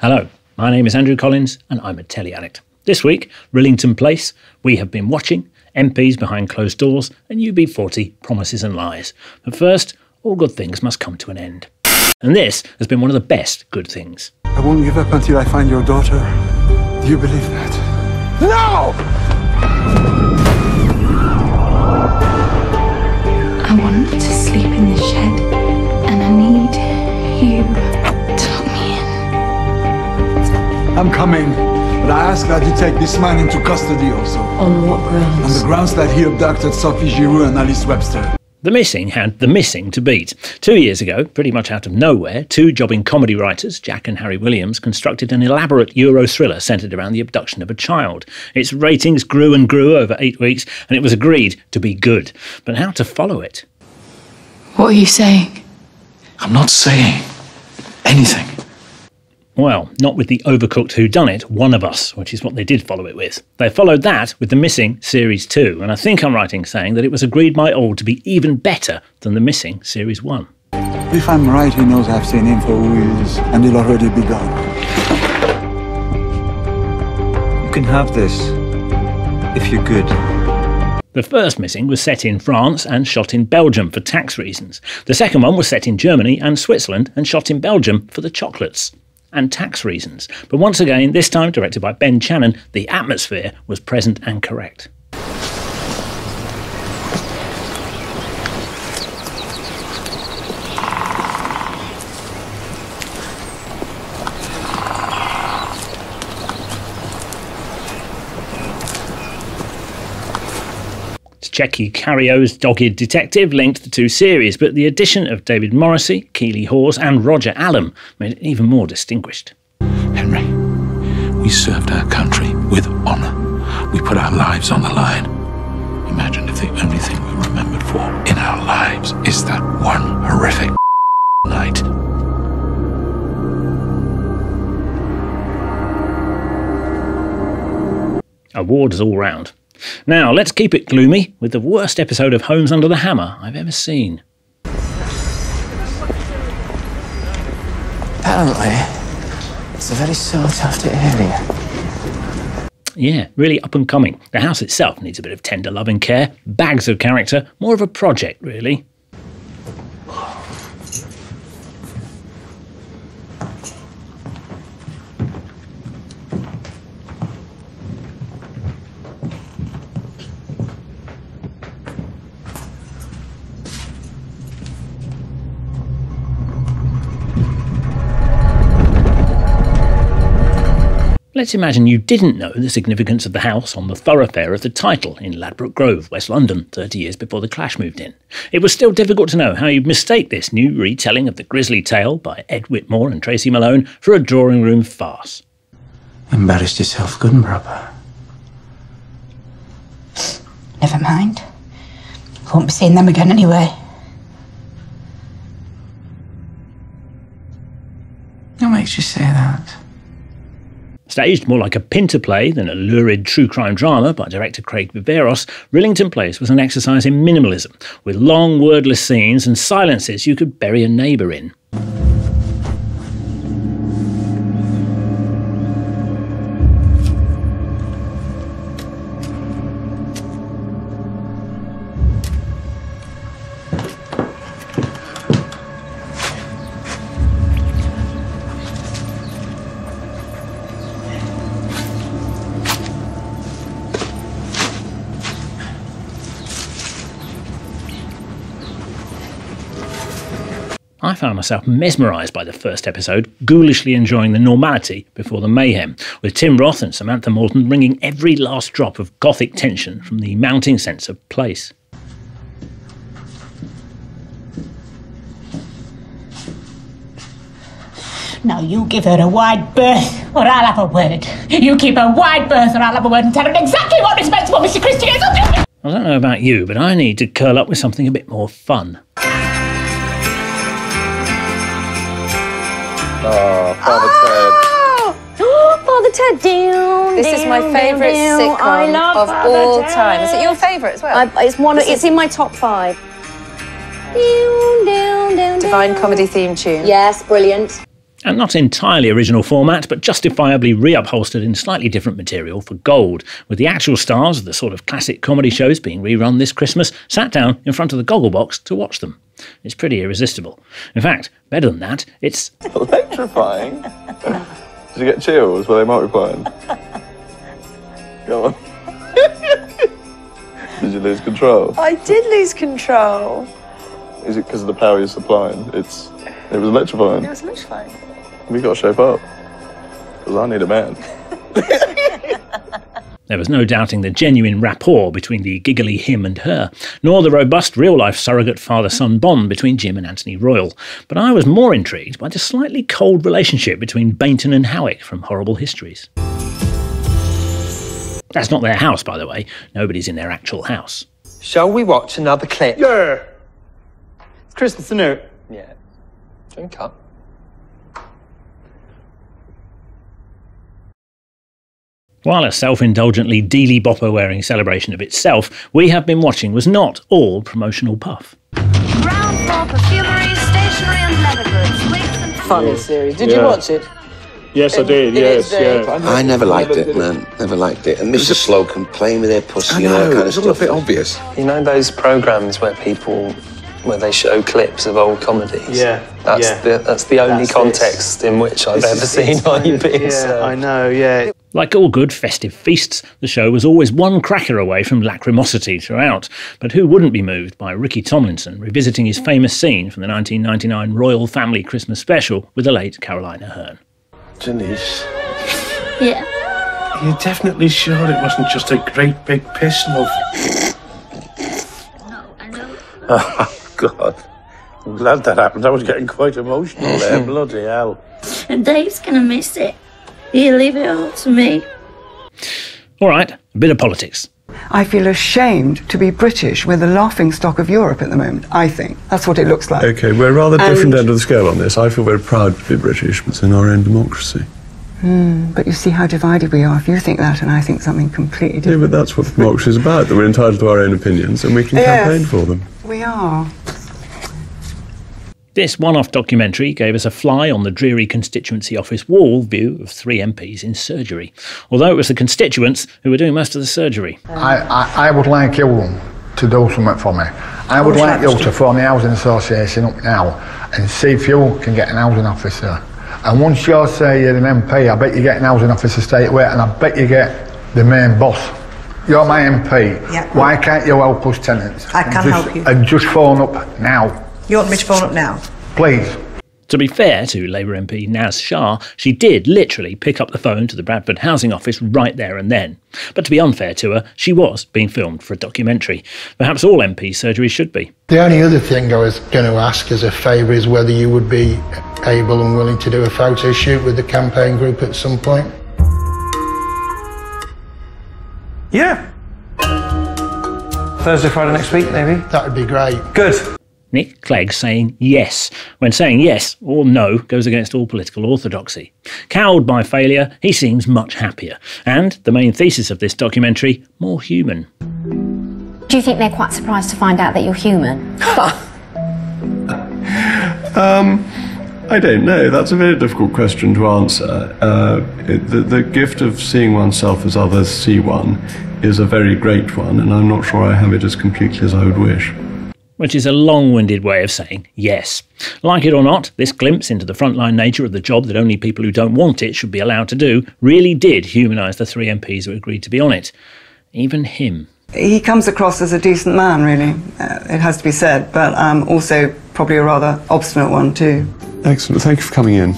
Hello, my name is Andrew Collins and I'm a Telly Addict. This week, Rillington Place, we have been watching MPs Behind Closed Doors and UB40 Promises and Lies. But first, all good things must come to an end. And this has been one of the best good things. I won't give up until I find your daughter. Do you believe that? No! I want to sleep in the shed, and I need you to lock me in. I'm coming, but I ask that you take this man into custody also. On what grounds? On the grounds that he abducted Sophie Giroux and Alice Webster. The Missing had The Missing to beat. 2 years ago, pretty much out of nowhere, two jobbing comedy writers, Jack and Harry Williams, constructed an elaborate Euro thriller centred around the abduction of a child. Its ratings grew and grew over 8 weeks, and it was agreed to be good. But how to follow it? What are you saying? I'm not saying anything. Well, not with the overcooked whodunit, One of Us, which is what they did follow it with. They followed that with The Missing Series 2, and I think I'm right in saying that it was agreed by all to be even better than The Missing Series 1. If I'm right, he knows I've seen him for wheels, and he'll already be gone. You can have this, if you're good. The first Missing was set in France and shot in Belgium for tax reasons. The second one was set in Germany and Switzerland and shot in Belgium for the chocolates and tax reasons. But once again, this time directed by Ben Channon, the atmosphere was present and correct. Tcheky Karyo's dogged detective linked the two series, but the addition of David Morrissey, Keeley, Hawes and Roger Allam made it even more distinguished. Henry, we served our country with honour. We put our lives on the line. Imagine if the only thing we're remembered for in our lives is that one horrific night. Awards all round. Now, let's keep it gloomy with the worst episode of Homes Under the Hammer I've ever seen. Apparently, it's a very sought-after area. Yeah, really up and coming. The house itself needs a bit of tender love and care, bags of character, more of a project, really. Let's imagine you didn't know the significance of the house on the thoroughfare of the title in Ladbroke Grove, West London, 30 years before the Clash moved in. It was still difficult to know how you'd mistake this new retelling of the grisly tale by Ed Whitmore and Tracy Malone for a drawing room farce. Embarrassed yourself good and proper. Never mind. Won't be seeing them again anyway. What makes you say that? Staged more like a Pinter play than a lurid true crime drama by director Craig Viveros, Rillington Place was an exercise in minimalism, with long wordless scenes and silences you could bury a neighbour in. I found myself mesmerised by the first episode, ghoulishly enjoying the normality before the mayhem, with Tim Roth and Samantha Morton wringing every last drop of gothic tension from the mounting sense of place. Now you give her a wide berth, or I'll have a word. You keep a wide berth, or I'll have a word and tell her exactly what respectable Mr. Christie is. I don't know about you, but I need to curl up with something a bit more fun. Oh, Father Ted. Father Ted, down. This is my favourite sitcom of all time. Is it your favourite as well? It's in my top 5. Divine comedy theme tune. Yes, brilliant. And not entirely original format, but justifiably reupholstered in slightly different material for gold, with the actual stars of the sort of classic comedy shows being rerun this Christmas sat down in front of the Gogglebox to watch them. It's pretty irresistible. In fact, better than that, it's electrifying. Did you get chills? Were they multiplying? Go on. Did you lose control? I did lose control. Is it because of the power you're supplying? It was electrifying. It was electrifying. We got to shape up. Because I need a man. There was no doubting the genuine rapport between the giggly him and her, nor the robust real-life surrogate father-son bond between Jim and Anthony Royal. But I was more intrigued by the slightly cold relationship between Bainton and Howick from Horrible Histories. That's not their house, by the way. Nobody's in their actual house. Shall we watch another clip? Yeah. It's Christmas, isn't it? Yeah. Drink up. While a self-indulgently Dealey Bopper-wearing celebration of itself, we have been watching was not all promotional puff. Ground floor perfumery, stationery and leather goods, wigs and... Funny series. Did you watch it? Yes, I did, yes, yeah. I never liked it, man. Never liked it. And Mr. Slocum playing with their pussy and all that kind of stuff. It's all a bit obvious. You know those programmes where they show clips of old comedies? Yeah. That's the only context in which I've ever seen IUB. Yeah, so. I know, yeah. Like all good festive feasts, the show was always one cracker away from lachrymosity throughout. But who wouldn't be moved by Ricky Tomlinson revisiting his famous scene from the 1999 Royal Family Christmas special with the late Caroline Aherne? Denise. Yeah. You're definitely sure it wasn't just a great big piss, love? No, I know. Oh, God. I'm glad that happened. I was getting quite emotional there. Bloody hell. And Dave's gonna miss it. You leave it all to me. All right, a bit of politics. I feel ashamed to be British. We're the laughingstock of Europe at the moment, I think. That's what it looks like. OK, we're rather different end of the scale on this. I feel very proud to be British. It's in our own democracy. But you see how divided we are. If you think that and I think something completely different. Yeah, but that's what democracy is about, that we're entitled to our own opinions and we can campaign for them. We are. This one-off documentary gave us a fly-on-the-dreary constituency office wall view of 3 MPs in surgery, although it was the constituents who were doing most of the surgery. I would like you to do something for me. I would like you to phone the Housing Association up now and see if you can get an housing officer. And once you say you're an MP, I bet you get an housing officer straight away, and I bet you get the main boss. You're my MP. Yeah. Why can't you help us tenants? I can help you. And just phone up now. You want me to phone up now? Please. To be fair to Labour MP Naz Shah, she did literally pick up the phone to the Bradford Housing Office right there and then. But to be unfair to her, she was being filmed for a documentary. Perhaps all MP surgeries should be. The only other thing I was going to ask as a favour is whether you would be able and willing to do a photo shoot with the campaign group at some point. Yeah. Thursday, Friday next week, maybe? That would be great. Good. Nick Clegg saying yes, when saying yes or no goes against all political orthodoxy. Cowed by failure, he seems much happier. And, the main thesis of this documentary, more human. Do you think they're quite surprised to find out that you're human? I don't know. That's a very difficult question to answer. The gift of seeing oneself as others see one is a very great one, and I'm not sure I have it as completely as I would wish. Which is a long-winded way of saying yes. Like it or not, this glimpse into the frontline nature of the job that only people who don't want it should be allowed to do really did humanise the 3 MPs who agreed to be on it. Even him. He comes across as a decent man, really. It has to be said, but also probably a rather obstinate one too. Excellent. Thank you for coming in.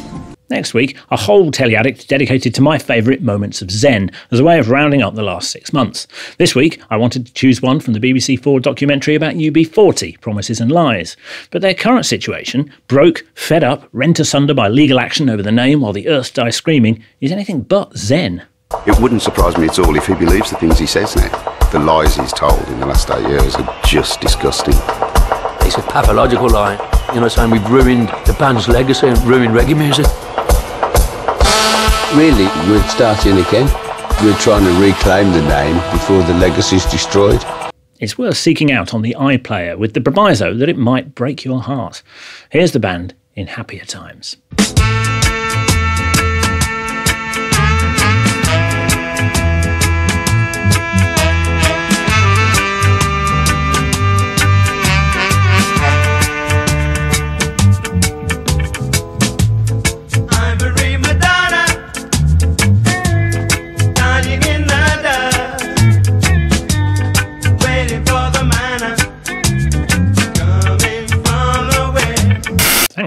Next week, a whole Telly Addict dedicated to my favourite moments of Zen as a way of rounding up the last 6 months. This week, I wanted to choose one from the BBC4 documentary about UB40, Promises and Lies. But their current situation, broke, fed up, rent asunder by legal action over the name while the earth dies screaming, is anything but Zen. It wouldn't surprise me at all if he believes the things he says now. The lies he's told in the last 8 years are just disgusting. It's a pathological lie. You know, saying we've ruined the band's legacy and ruined reggae music. Really, we're starting again. We're trying to reclaim the name before the legacy's destroyed. It's worth seeking out on the iPlayer with the proviso that it might break your heart. Here's the band in happier times.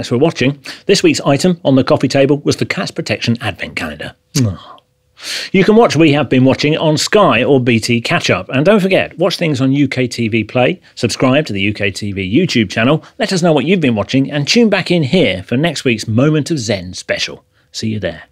Thanks for watching. This week's item on the coffee table was the Cats Protection Advent Calendar. You can watch We Have Been Watching on Sky or BT Catch Up. And don't forget, watch things on UKTV Play, subscribe to the UKTV YouTube channel, let us know what you've been watching, and tune back in here for next week's Moment of Zen special. See you there.